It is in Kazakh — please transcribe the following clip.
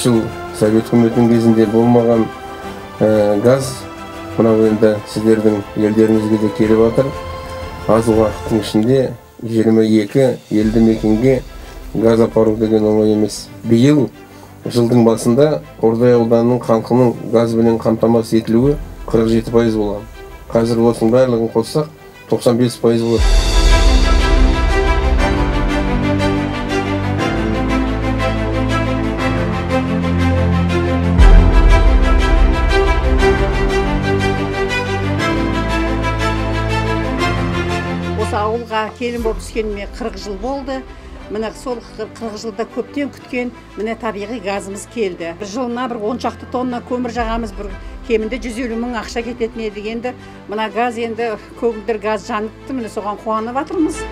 жыл Совет үкіметінің кезінде болмаған газ мынау енді сіздердің елдеріңізге де келіп жатыр. Аз уақыттың ішінде 22 елді мекенге газ апару деген оңай емес. Биыл жылдың басында Қордай ауданының халқының газбенен қамтамасыз етілуі 47% болған. Қазір осының барлығын қоссақ 95% болады. Осы ауылға келін болып түскеніме 40 жыл болды. Міне сол 40 жылда көптен күткен міне табиғи газымыз келді. Бір жылына бір 10 шақты тонна көмір жағамыз, бір кемінде 150 мың ақша кететін еді. Енді мына газ енді көгілдір газ жаныпты, міне соған қуанып жатырмыз.